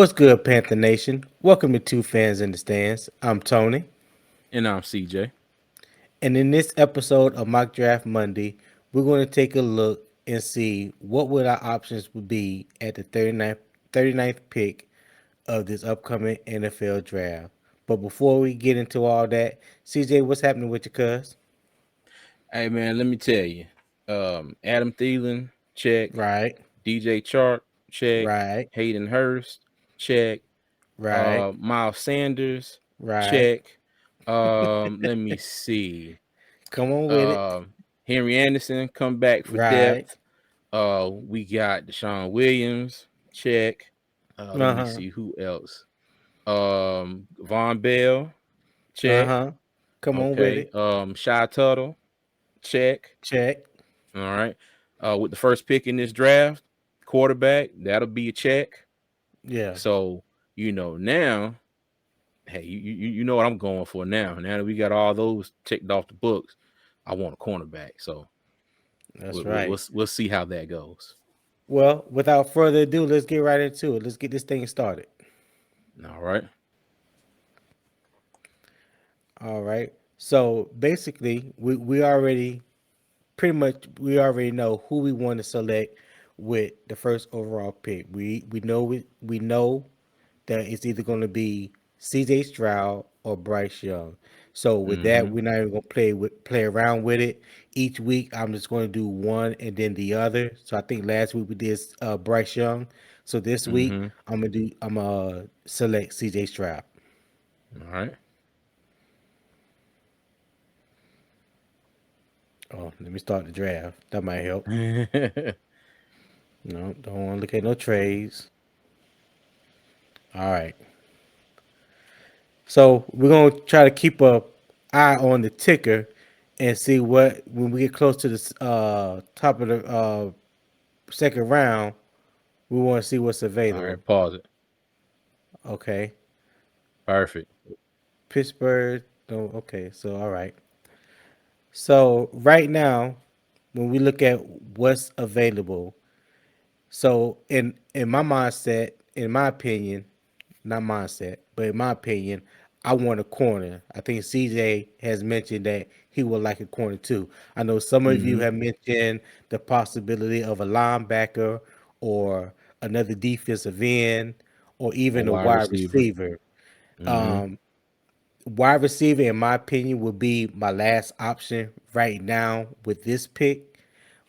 What's good, Panther Nation? Welcome to Two Fans in the Stands. I'm Tony, And I'm CJ. and in this episode of Mock Draft Monday, we're going to take a look and see what would our options would be at the 39th pick of this upcoming NFL draft. But before we get into all that, CJ, what's happening with your cuz? Hey man, let me tell you. Adam Thielen, check. Right, DJ Chark, check. right, Hayden Hurst, check. right, Miles Sanders, right. check. Let me see. Come on with it. Um, Henry Anderson, come back for Right. depth. We got Deshaun Williams, check. Let Uh me huh. see who else. Von Bell, Uh check. huh. Come on with Okay. it. Shy Tuttle, check. Check. All right. With the first pick in this draft, quarterback, that'll be a check. Yeah. So, now, hey, you know what I'm going for now. Now that we got all those ticked off the books, I want a cornerback. So That's we'll we'll, right. we'll, we'll see how that goes. Well, without further ado, let's get right into it. Let's get this thing started. All right. All right. So basically, we already pretty much we already know who we want to select with the first overall pick. We know that it's either going to be C.J. Stroud or Bryce Young. So with that, Mm-hmm. we're not even going to play around with it. Each week, I'm just going to do one and then the other. So I think last week we did Bryce Young. So this week, Mm-hmm. I'm gonna select C.J. Stroud. All right. Oh, let me start the draft. That might help. No, don't want to look at no trades. All right. So we're gonna try to keep a eye on the ticker and see what when we get close to the top of the second round, we want to see what's All available. right. Pause it. Okay. Perfect. Pittsburgh. No. Okay. So all right. So right now, when we look at what's available, so in my mindset, in my opinion, not mindset, but in my opinion, I want a corner. I think CJ has mentioned that he would like a corner too. I know some of you Mm-hmm. have mentioned the possibility of a linebacker or another defensive end or A even a wide wide receiver. receiver. Mm-hmm. Wide receiver, in my opinion, would be my last option right now with this pick.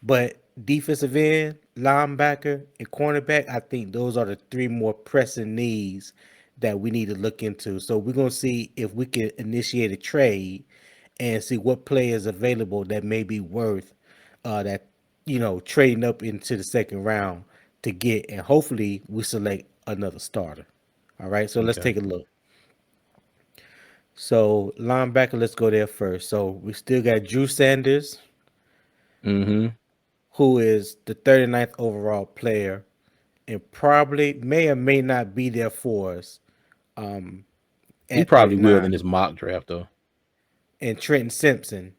But defensive end, linebacker, and cornerback, I think those are the three more pressing needs that we need to look into. So we're gonna see if we can initiate a trade and see what players available that may be worth that trading up into the second round to get, and hopefully we select another starter. All right, so let's Okay. take a look. So linebacker, let's go there first. So we still got Drew Sanders, Mm-hmm. who is the 39th overall player and probably may or may not be there for us He at probably will in 39. this mock draft though. And Trenton Simpson,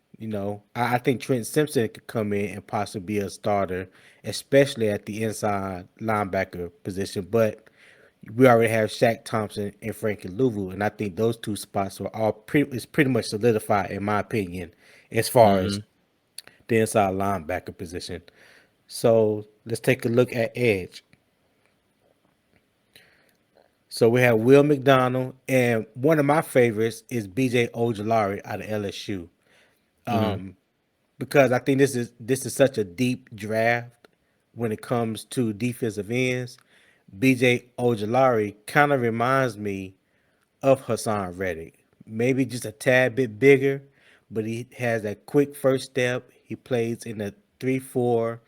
I think Trenton Simpson could come in and possibly be a starter, especially at the inside linebacker position. But we already have Shaq Thompson and Frankie Louvu, and I think those two spots are all pretty much solidified in my opinion as far as Mm-hmm. the inside linebacker position. So let's take a look at edge. So we have Will McDonald, and one of my favorites is BJ Ojolari out of LSU. Mm-hmm. Because I think this is such a deep draft when it comes to defensive ends. BJ Ojolari kind of reminds me of Hassan Reddick. Maybe just a tad bit bigger, but he has that quick first step. He plays in a 3-4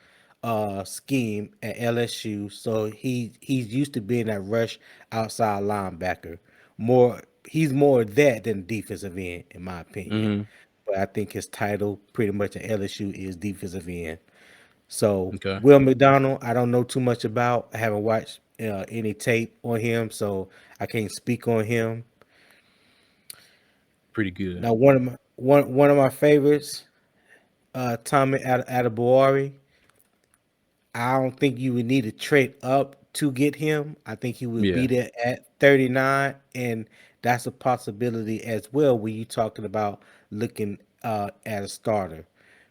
scheme at LSU, so he's used to being that rush outside linebacker. More he's more of that than defensive end, in my opinion. Mm-hmm. But I think his title pretty much at LSU is defensive end. So Okay. Will McDonald, I don't know too much about. I haven't watched any tape on him, so I can't speak on him. Pretty good. Now, one of my favorites, Tommy Adebawari. I don't think you would need to trade up to get him. I think he would be Yeah. there at 39, and that's a possibility as well when you're talking about looking at a starter.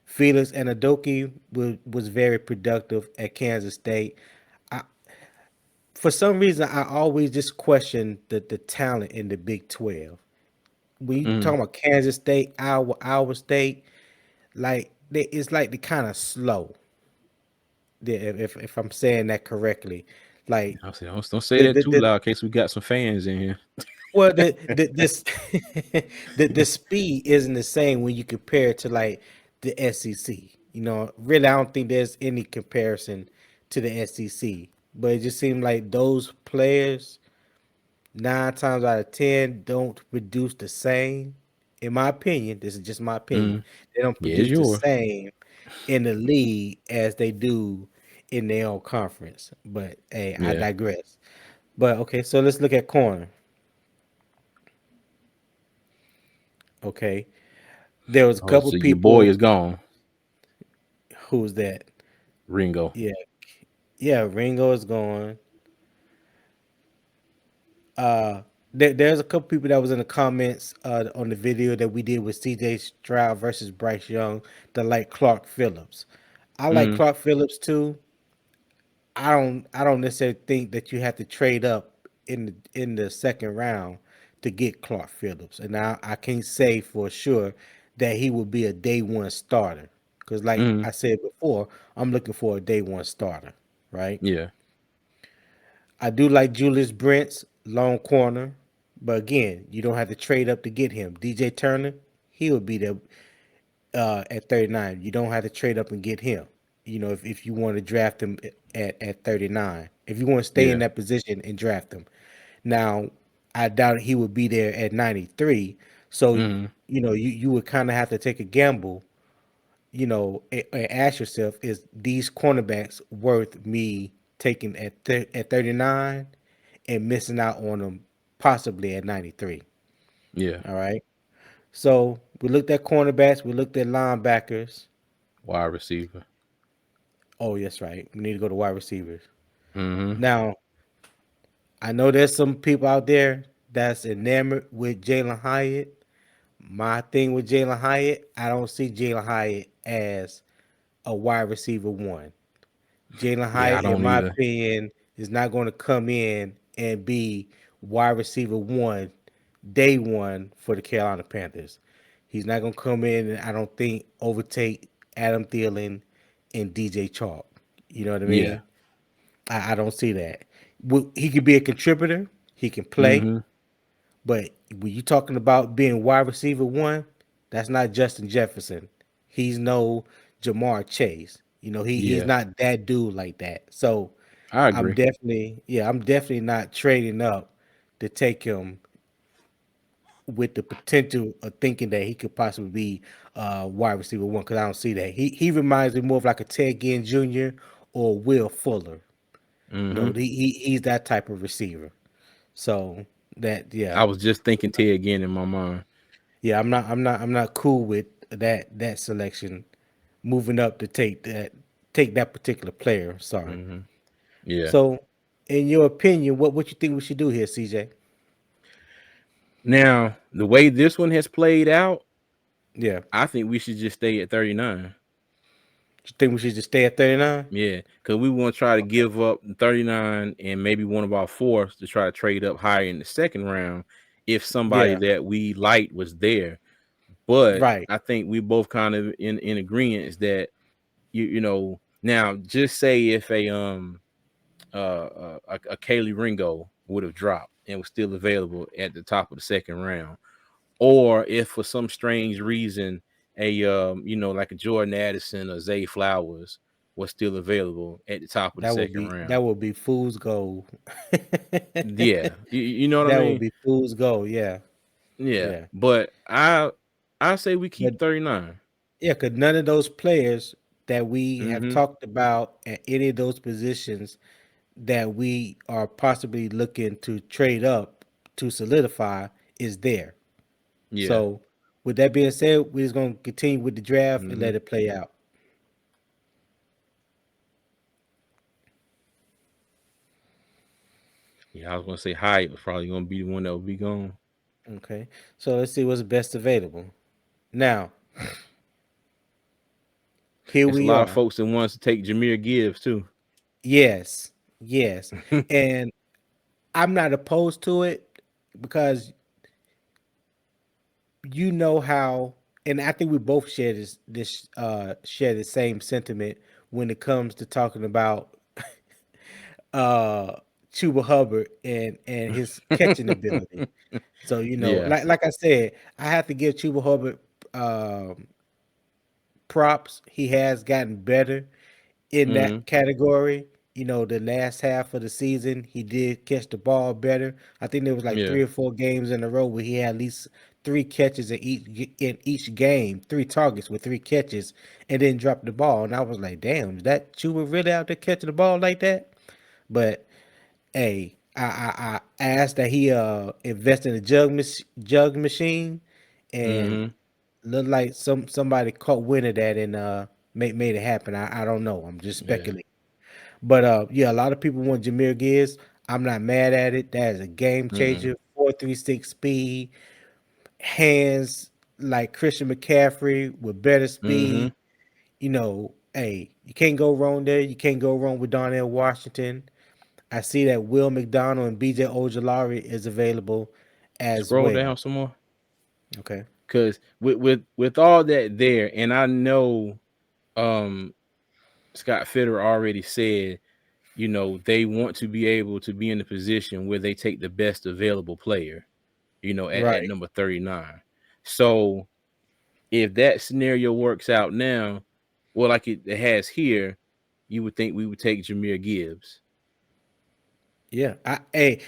Felix Anadoki was very productive at Kansas State. For some reason, I always just question the talent in the Big 12. When you Mm. talking about Kansas State, Iowa State, it's like they kind of slow. If I'm saying that correctly, like I say, don't say the that the, too the loud, in case we got some fans in here. well the this the speed isn't the same when you compare it to like the SEC. Really, I don't think there's any comparison to the SEC. But it just seemed like those players 9 times out of 10 don't produce the same. In my opinion, this is just my opinion. Mm. They don't Yeah, it's produce the yours. same in the league as they do in their own conference. But hey, I Yeah. digress. But okay, so let's look at corner. Okay, there was a Oh, couple so your boy is people. gone, Who's that? Ringo. Yeah, yeah. Ringo is gone. There's a couple people that was in the comments on the video that we did with CJ Stroud versus Bryce Young that like Clark Phillips. I like Mm. Clark Phillips too. I don't necessarily think that you have to trade up in the second round to get Clark Phillips. And I can't say for sure that he will be a day one starter. Because like Mm. I said before, I'm looking for a day one starter, right? Yeah. I do like Julius Brents, long corner, but again, you don't have to trade up to get him. DJ Turner, he would be there at 39. You don't have to trade up and get him. If you want to draft him at 39, if you want to stay in Yeah. that position and draft him. Now, I doubt he would be there at 93. So, Mm. you would kind of have to take a gamble, and ask yourself, is these cornerbacks worth me taking at 39 and missing out on them possibly at 93? Yeah. All right. So we looked at cornerbacks, we looked at linebackers. Wide receiver. Oh, yes, right. We need to go to wide receivers. Mm-hmm. Now, I know there's some people out there that's enamored with Jalen Hyatt. My thing with Jalen Hyatt, I don't see Jalen Hyatt as a wide receiver one. Jalen Yeah, I Hyatt, in don't my either. opinion, is not going to come in and be wide receiver one, day one for the Carolina Panthers. He's not going to come in and I don't think overtake Adam Thielen and DJ Chalk. You know what I Yeah. mean? I don't see that. He could be a contributor. He can play. Mm-hmm. But when you talking about being wide receiver one, that's not Justin Jefferson. He's no Jamar Chase. He's Yeah. not that dude like that. So I I'm agree. definitely not trading up to take him with the potential of thinking that he could possibly be wide receiver one, because I don't see that. He reminds me more of like a Ted Ginn Jr. or Will Fuller. Mm-hmm. He's that type of receiver. So that I yeah. was just thinking Ted again in my mind. Yeah, I'm not cool with that selection. Moving up to take that particular player. Sorry. Mm-hmm. Yeah. So, in your opinion, what you think we should do here, CJ? Now, the way this one has played out, Yeah, I think we should just stay at 39. you think we should just stay at 39? Yeah, because we want to try to Okay. give up 39 and maybe one of our fourths to try to trade up higher in the second round if somebody Yeah, that we liked was there. But right. I think we both kind of in agreement is that you know now just say if a Kaylee Ringo would have dropped and was still available at the top of the second round, or if for some strange reason like a Jordan Addison or Zay Flowers was still available at the top of the That would second be round. that would be fool's gold. Yeah, you know what I That would mean? be fool's gold. Yeah, Yeah, yeah. but I say we But keep 39. yeah, because none of those players that we have Mm-hmm. talked about at any of those positions that we are possibly looking to trade up to solidify is there. Yeah. So, with that being said, we're just going to continue with the draft and Mm-hmm. let it play out. Yeah, I was gonna say Hyatt was probably gonna be the one that would be gone. Okay, so let's see what's best available. Now, here It's a we lot of are. folks that wants to take Jameer Gibbs too. Yes, yes, and I'm not opposed to it because you know how, and I think we both share this share the same sentiment when it comes to talking about uh Chuba Hubbard and his catching ability. So Yeah. like I said, I have to give Chuba Hubbard um props. He has gotten better in Mm-hmm. that category. The last half of the season, he did catch the ball better. I think there was like Yeah. 3 or 4 games in a row where he had at least 3 catches in each game, 3 targets with 3 catches, and then dropped the ball. And I was like, damn, is that Chuba really out there catching the ball like that? But hey, I asked that he invest in a jug machine, and Mm-hmm. looked like somebody caught wind of that and made it happen. I don't know. I'm just Yeah. speculating. But yeah, a lot of people want Jameer Gibbs. I'm not mad at it. That is a game Mm-mm. changer. 4.36 speed, hands like Christian McCaffrey with better Mm-hmm. speed. Hey, you can't go wrong there. You can't go wrong with Darnell Washington. I see that Will McDonald and BJ Ojolari is available as Scroll well. down some more. Okay. Cause with all that there, and I know um Scott Fitter already said, they want to be able to be in a position where they take the best available player, at Right. number 39. So if that scenario works out now, well, like it has here, you would think we would take Jameer Gibbs. Yeah. Hey,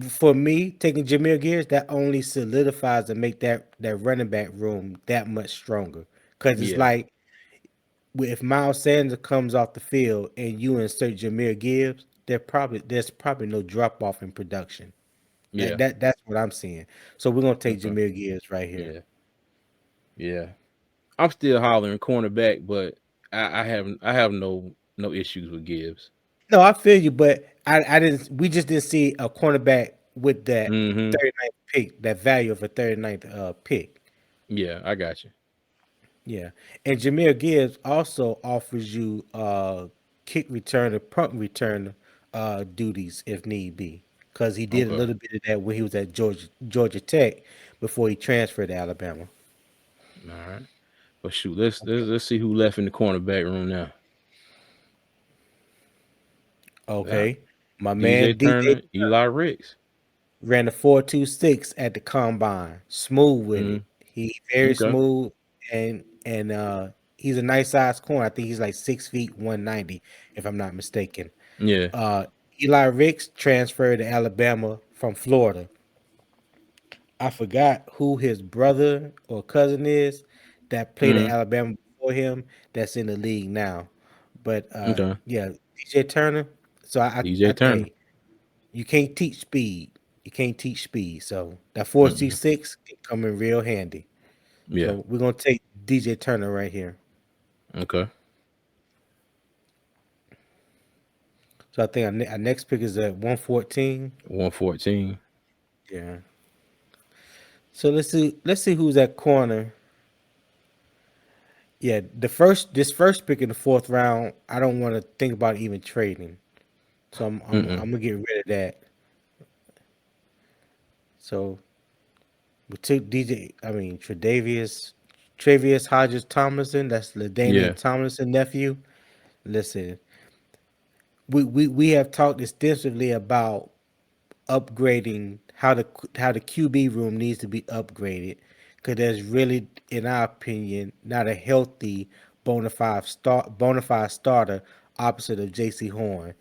for me, taking Jameer Gibbs, that only solidifies and make that running back room that much stronger. Because it's Yeah, like if Miles Sanders comes off the field and you insert Jameer Gibbs, there's probably no drop off in production. That yeah, that that's what I'm seeing. So we're gonna take okay, Jameer Gibbs right here. yeah, yeah. I'm still hollering cornerback, but I have no issues with Gibbs. No, I feel you, but I didn't. We just didn't see a cornerback with that Mm-hmm. 39th pick, that value of a 39th pick. Yeah, I got you. Yeah, and Jameer Gibbs also offers you kick returner, punt returner duties if need be, because he did a Okay. little bit of that when he was at Georgia Tech before he transferred to Alabama. All right. But shoot, let's see who left in the cornerback room now. Yeah. Okay, my DJ man DJ Turner, Eli Ricks. ran a 4.26 at the combine. Smooth with Mm-hmm. it. He very Okay. smooth and he's a nice sized corner. I think he's like 6 feet 190, if I'm not mistaken. Yeah. Uh Eli Ricks transferred to Alabama from Florida. I forgot who his brother or cousin is that played at Mm-hmm. Alabama before him that's in the league now. But Okay. yeah, DJ Turner. So DJ Turner. hey, you can't teach speed. You can't teach speed. So that 4.26 can come in real handy. Yeah. So we're gonna take DJ Turner right here. Okay. So I think our next pick is at 114. 114. Yeah. So let's see who's at corner. Yeah, this first pick in the fourth round, I don't want to think about even trading. So I'm Mm-mm. gonna get rid of that. So we took Trevius Hodges Tomlinson. That's LaDainian Yeah. Tomlinson nephew. Listen, we have talked extensively about upgrading how the QB room needs to be upgraded because there's really, in our opinion, not a healthy bona fide starter opposite of J.C. Horn.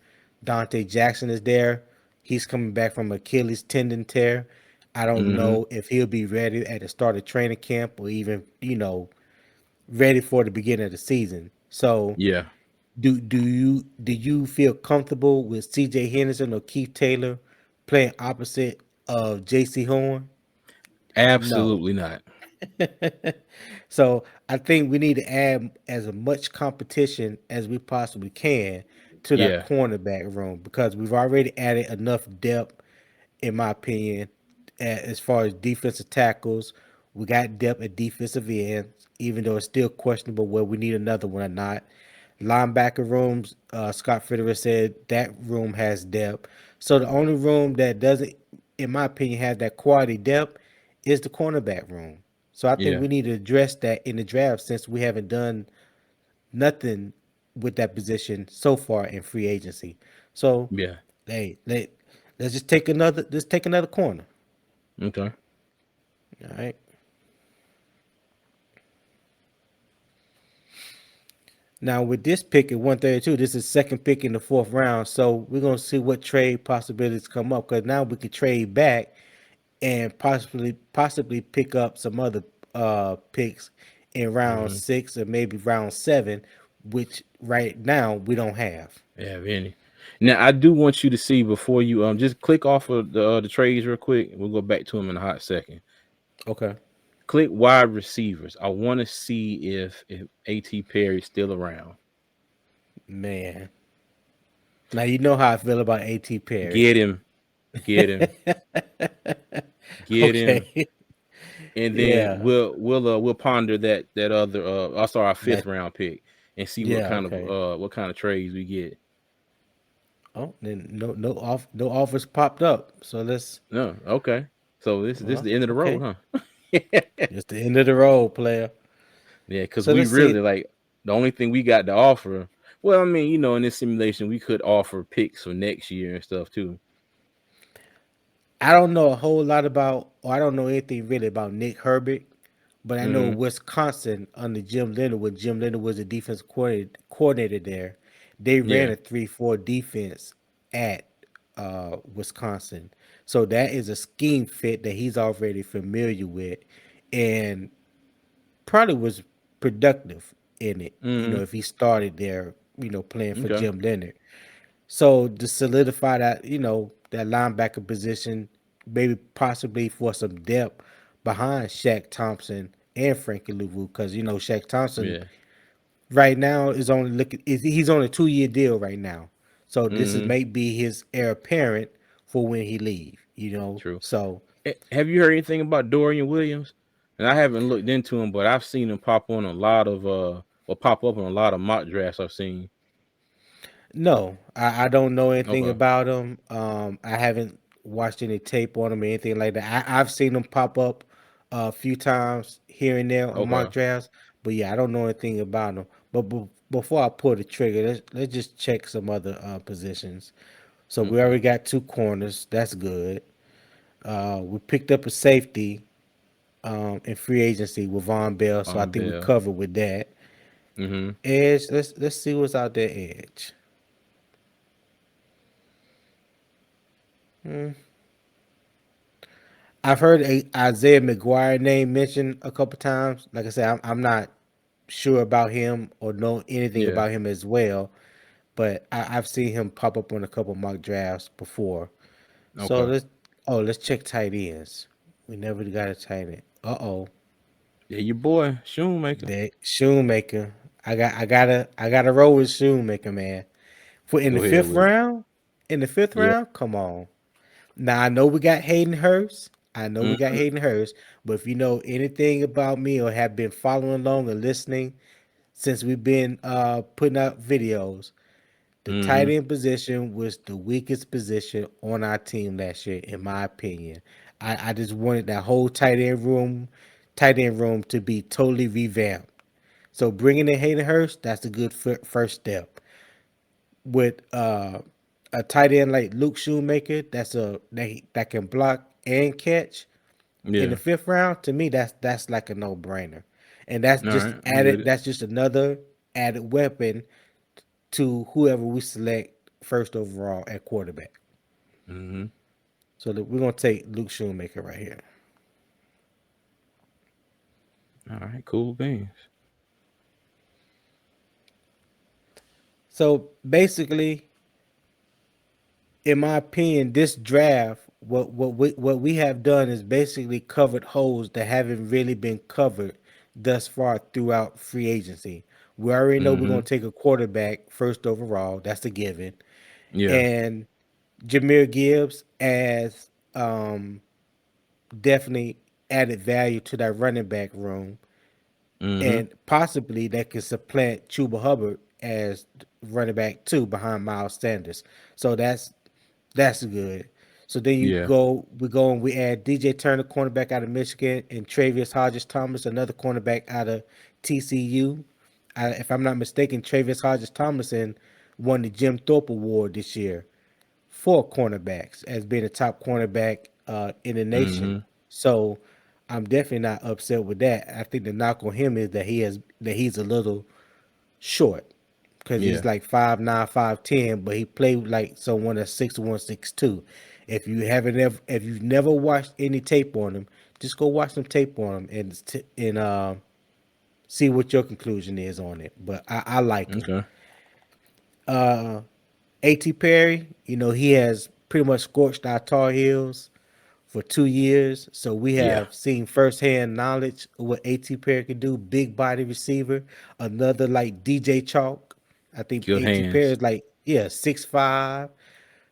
Dante Jackson is there. He's coming back from Achilles tendon tear. I don't Mm-hmm. know if he'll be ready at the start of training camp or even ready for the beginning of the season. So Yeah. do you feel comfortable with CJ Henderson or Keith Taylor playing opposite of JC Horn? No. Absolutely not. So I think we need to add as much competition as we possibly can to that Yeah, cornerback room because we've already added enough depth, in my opinion, as far as defensive tackles. We got depth at defensive ends, even though it's still questionable whether we need another one or not. Linebacker rooms, Scott Fitterer said that room has depth. So the only room that doesn't, in my opinion, have that quality depth is the cornerback room. So I think yeah, we need to address that in the draft since we haven't done nothing with that position so far in free agency. So, yeah. hey, let's just take another corner. Okay. All right. Now with this pick at 132, this is second pick in the fourth round. So we're gonna see what trade possibilities come up because now we could trade back and possibly pick up some other picks in round Hmm. 6 or maybe round 7, which right now we don't have. Yeah, Vinny. Now I do want you to see before you just click off of the trades real quick. We'll go back to them in a hot second. Okay. Click wide receivers. I want to see if At Perry's still around. Man. Now you know how I feel about A.T. Perry. Get him, get him, get him, Okay. and then Yeah. we'll ponder that other also our fifth That round pick and see yeah, okay. what kind of trades we get. Oh, then no offers popped up. So let's No, okay. So this is well, the end of the okay. road, huh? It's the end of the road, player. Yeah, because So we let's really see. like the only thing we got to offer. Well, I mean, in this simulation, we could offer picks for next year and stuff too. I don't know a whole lot about, or I don't know anything really about Nick Herbert, but I know Hmm. Wisconsin under Jim Leonard, when Jim Leonard was the defense coordinator there, they ran Yeah. a 3-4 defense at Wisconsin. So that is a scheme fit that he's already familiar with and probably was productive in it, Hmm. if he started there, playing for Okay. Jim Leonard. So to solidify that, that linebacker position, maybe possibly for some depth behind Shaq Thompson and Frankie Louvu, because Shaq Thompson Yeah. right now is only he's on a 2-year deal right now. So this is Hmm. may be his heir apparent for when he leave. True. So Have you heard anything about Dorian Williams? And I haven't looked into him, but I've seen him pop on a lot of or pop up on a lot of mock drafts I've seen. no, I don't know anything Okay. about him. I haven't watched any tape on him or anything like that. I've seen him pop up a few times here and there on Okay. mock drafts, but yeah, I don't know anything about him. But before I pull the trigger, let's just check some other positions. So we Okay. already got two corners. That's good. We picked up a safety in free agency with Von Bell, so I On think we Bell. covered with that. Mm-hmm. Edge, let's see what's out there. Edge. I've heard Isaiah McGuire name mentioned a couple times. Like I said, I'm not sure about him or know anything Yeah. about him as well, but I've seen him pop up on a couple mock drafts before. So Okay. let's check tight ends. We never got a tight end. Yeah, your boy Shoemaker. That Shoemaker. I gotta roll with Shoemaker, man. For in the Go ahead fifth with it. round, in the fifth Yeah. round, come on. Now I know we got Hayden Hurst. I know we got Mm-hmm. Hayden Hurst, but if you know anything about me or have been following along or listening since we've been putting out videos, the tight Mm-hmm. end position was the weakest position on our team last year, in my opinion. I just wanted that whole tight end room to be totally revamped. So bringing in Hayden Hurst, that's a good first step. With a tight end like Luke Shoemaker, that can block and catch in the Yeah. fifth round. To me, that's like a no brainer, and that's All just right. I'm with added. it. That's just another added weapon to whoever we select first overall at quarterback. Mm-hmm. So we're gonna take Luke Shoemaker right here. All right. Cool beans. So basically, in my opinion, this draft, what we have done is basically covered holes that haven't really been covered thus far throughout free agency. We already know we're Mm-hmm. gonna take a quarterback first overall. That's a given. Yeah. And Jameer Gibbs as definitely added value to that running back room, Mm-hmm. and possibly that could supplant Chuba Hubbard as running back two behind Miles Sanders. So that's good. So then Yeah. we go and we add DJ Turner, cornerback out of Michigan, and Travius Hodges Thomas, another cornerback out of TCU. If I'm not mistaken, Travius Hodges Thomason won the Jim Thorpe Award this year for cornerbacks as being a top cornerback in the nation. Mm-hmm. So I'm definitely not upset with that. I think the knock on him is that he's a little short because he's Yeah. like 5'9", 5'10", but he played like someone that's 6'1", 6'2". If you've never watched any tape on him, just go watch some tape on him and see what your conclusion is on it. But I like him. Okay. A.T. Perry, he has pretty much scorched our Tar Heels for 2 years. So we Yeah. have seen firsthand knowledge of what A.T. Perry can do. Big body receiver, another like DJ Chalk. I think Good A.T. Perry hands. is like 6'5",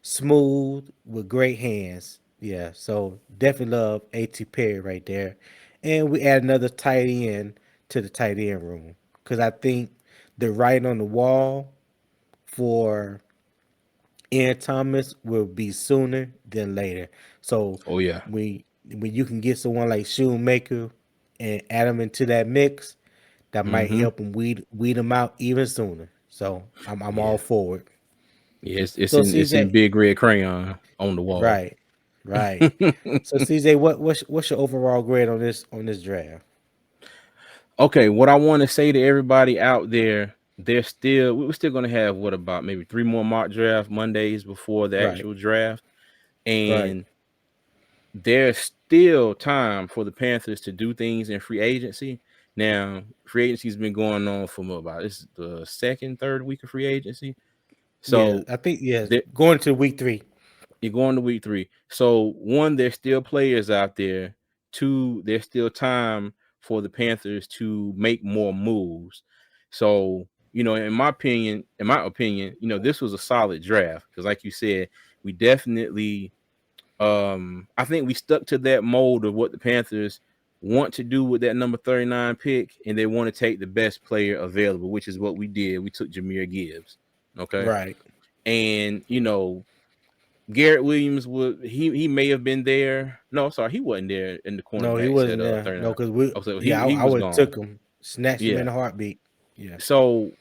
smooth with great hands. Yeah, so definitely love A.T. Perry right there. And we add another tight end to the tight end room because I think the writing on the wall for Ian Thomas will be sooner than later. So Oh yeah. when you can get someone like Shoemaker and add them into that mix, that might Mm-hmm. help them weed them out even sooner. So I'm all Yeah. for it. Yeah. So It's in CJ, big red crayon on the wall. right, right. So CJ, what's your overall grade on this draft? Okay, what I want to say to everybody out there, we're still gonna have what about maybe 3 more mock draft Mondays before the Right, actual draft, right. and there's still time for the Panthers to do things in free agency. Now, free agency's been going on for about this is the second, third week of free agency. Yeah, So I think there, going to week 3. you're going to week 3. So one, there's still players out there. Two, there's still time for the Panthers to make more moves. So, in my opinion, this was a solid draft because, like you said, we definitely, I think we stuck to that mold of what the Panthers want to do with that number 39 pick, and they want to take the best player available, which is what we did. We took Jameer Gibbs. Okay. Right. And, Garrett Williams he may have been there. No, sorry, he wasn't there in the No, he cornerbacks at wasn't there. No, 39. because Oh, so yeah, he I was would have took gone. him, snatched him in Yeah. a heartbeat. Yeah, So,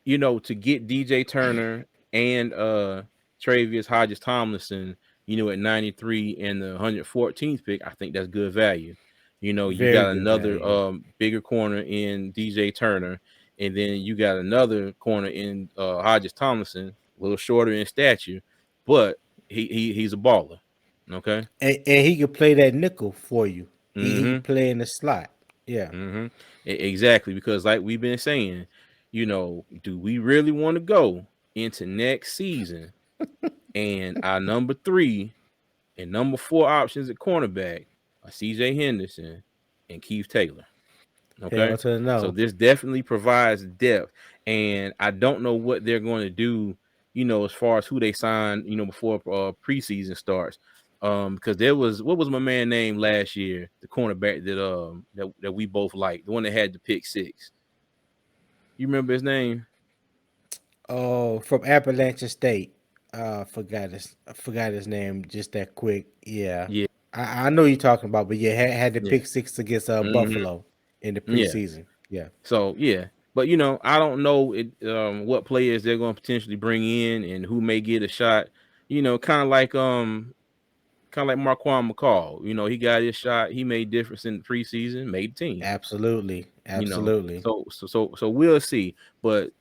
to get DJ Turner and Travius Hodges Tomlinson, at 93 and the 114th pick, I think that's good value. You very got good another value. bigger corner in DJ Turner, and then you got another corner in Hodges Tomlinson, a little shorter in stature, but he's a baller. Okay. And he could play that nickel for you. He Mm-hmm. could play in the slot. Yeah, Mm-hmm. Exactly, because like we've been saying, do we really want to go into next season and our number 3 and number 4 options at cornerback are CJ Henderson and Keith Taylor? hell Okay. to the So no. this definitely provides depth. And I don't know what they're going to do, as far as who they sign, before preseason starts. Because there was what was my man name last year, the cornerback that we both liked, the one that had the pick six. You remember his name? Oh, from Appalachian State. I forgot his name just that quick. Yeah, Yeah, I know you're talking about, but yeah, had the yeah. pick six against Hmm. Buffalo in the Yeah. preseason. Yeah, So yeah. But I don't know what players they're going to potentially bring in and who may get a shot. Kind of like Marquand McCall. He got his shot. He made difference in the preseason, made the team. absolutely, You know, absolutely. so we'll see. But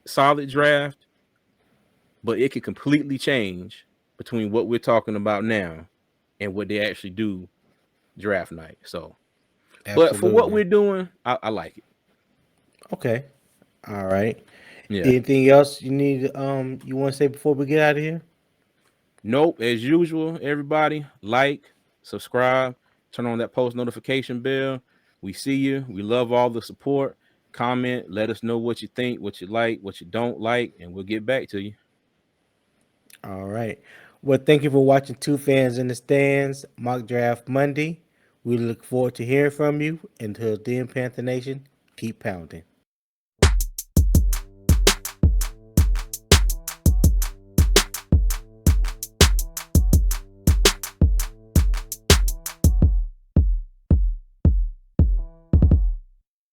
solid draft, but it could completely change between what we're talking about now and what they actually do draft night. So, but for what Absolutely. we're doing, I like it. Okay. All right. Yeah. Anything else you want to say before we get out of here? Nope. As usual, everybody like, subscribe, turn on that post notification bell. We see you. We love all the support. comment, let us know what you think, what you like, what you don't like, and we'll get back to you. All right. Well, thank you for watching Two Fans in the Stands Mock Draft Monday. We look forward to hearing from you. Until then, Panther Nation, keep pounding.